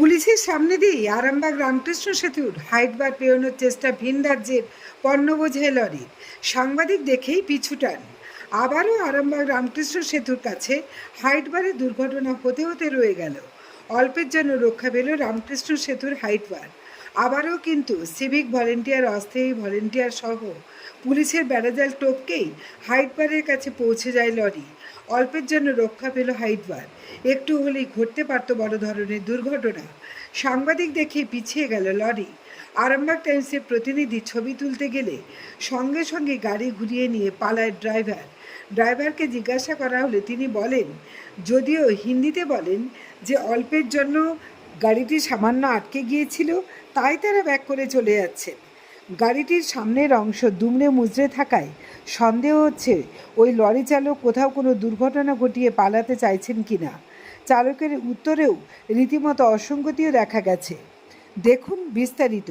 পুলিশের সামনে দিয়েই আরামবাগ রামকৃষ্ণ সেতুর হাইট বার পেরোনোর চেষ্টা ভিন রাজ্যের পণ্য বোঝাই লরির। সাংবাদিক দেখেই পিছুটান। আবারও আরামবাগ রামকৃষ্ণ সেতুর কাছে হাইট বারে দুর্ঘটনা হতে হতে রয়ে গেল। অল্পের জন্য রক্ষা পেল রামকৃষ্ণ সেতুর হাইট বার। আবারও কিন্তু সিভিক ভলেন্টিয়ার, অস্থায়ী ভলেন্টিয়ার সহ পুলিশের বেড়াজাল টপকেই হাইট বারের কাছে পৌঁছে যায় লরি। অল্পের জন্য রক্ষা পেল হাইট বার। একটু হলেই ঘটতে পারত বড় ধরনের দুর্ঘটনা। সাংবাদিক দেখে পিছিয়ে গেল লরি। আরামবাগ টাইমসের প্রতিনিধি ছবি তুলতে গেলে সঙ্গে সঙ্গে গাড়ি ঘুরিয়ে নিয়ে পালায় ড্রাইভার। ড্রাইভারকে জিজ্ঞাসা করা হলে তিনি বলেন, যদিও হিন্দিতে বলেন, যে অল্পের জন্য গাড়িটি সামান্য আটকে গিয়েছিল, তাই তারা ব্যাক করে চলে যাচ্ছেন। গাড়িটির সামনের অংশ দুমড়ে মুচড়ে থাকায় সন্দেহ হচ্ছে ওই লরি চালক কোথাও কোনো দুর্ঘটনা ঘটিয়ে পালাতে চাইছেন কিনা। চালকের উত্তরেও রীতিমতো অসঙ্গতিও দেখা গেছে। দেখুন বিস্তারিত।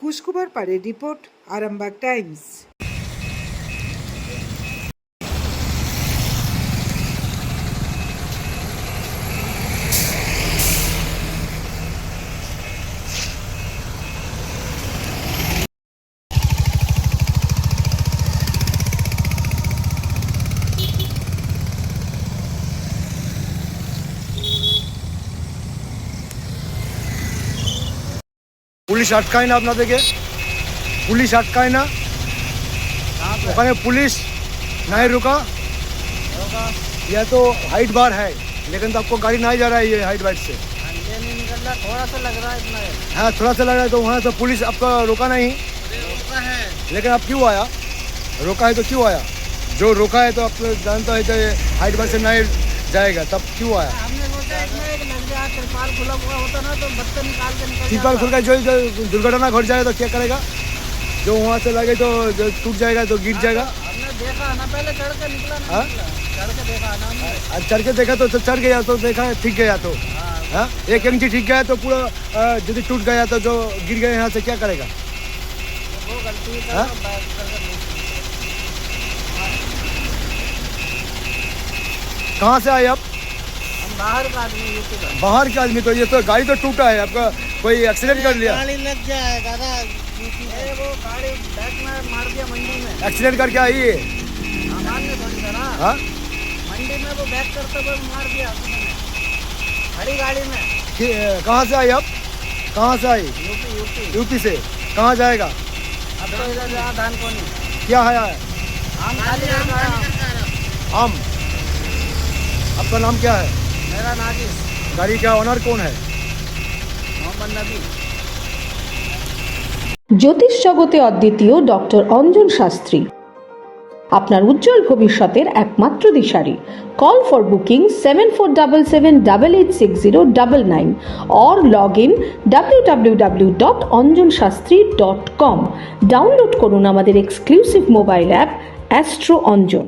কুশকুমার পাড়ের রিপোর্ট, আরামবাগ টাইমস। পুলিশ আটকায় না আপনাদেরকে? পুলিশ আটকায় না? ওখানে পুলিশ नहीं रुका? यह तो हाइट बार है, लेकिन तो आपको गाड़ी नहीं जा रहा है ये हाइट बार से। नहीं निकल रहा, थोड़ा सा लग रहा है इतना है। हाँ, थोड़ा सा लग रहा है। तो वहाँ से पुलिस आपका रोका नहीं, रोका है, लेकिन आप क्यों आया? रोका है तो क्यों आया? जो रोका है तो आप जानता है कि हाइट बार से नहीं जाएगा, तब क्यों आया? हमने सोचा इसमें एक लग गया, तिरपाल खुला हुआ होता ना तो बत्तन निकाल के निकल तिरपाल खुल जाता। का जो दुर्घटना घट जाएगा तो क्या करेगा? जो वहाँ से लगे तो जो टूट जाएगा तो गिर जाएगा। हमने देखा ना, पहले चढ़ के निकला ना, हाँ? चढ़ के देखा ना हमने। चढ़ के देखा तो चढ़ गया तो देखा ठीक गया तो हाँ, एक इंच ठीक गया तो पूरा यदि टूट गया तो जो गिर गए यहाँ से क्या करेगा? वो गलती है, हाँ? बैक करके कहाँ से आए आप? हम बाहर का आदमी, यूपी का। बाहर के आदमी। तो ये तो गाड़ी तो टूटा है आपका, कोई एक्सीडेंट कर लिया? गाड़ी लग जाएगा ना, वो गाड़ी बैक में मार दिया मंडी में। एक्सीडेंट करके आई है? सामान में थोड़ी था ना, हाँ, मंडी में वो बैक करते हुए मार दिया खड़ी गाड़ी में। कहाँ से आई आप? कहाँ से आई? UP UP. यूपी से। कहाँ जाएगा? अब तो इधर जहाँ धान को नहीं, क्या है? हम खाली रहता है। आम। आपका नाम क्या है? मेरा नाजिस गाड़ी का ओनर कौन है? मोहम्मद नबी। জ্যোতিষ জগতে অদ্বিতীয় ডক্টর অঞ্জন শাস্ত্রী আপনার উজ্জ্বল ভবিষ্যতের একমাত্র দিশারি। Call for booking 7477886099 or log in www.anjanshastri.com। Download করুন আমাদের exclusive mobile app astro Anjan.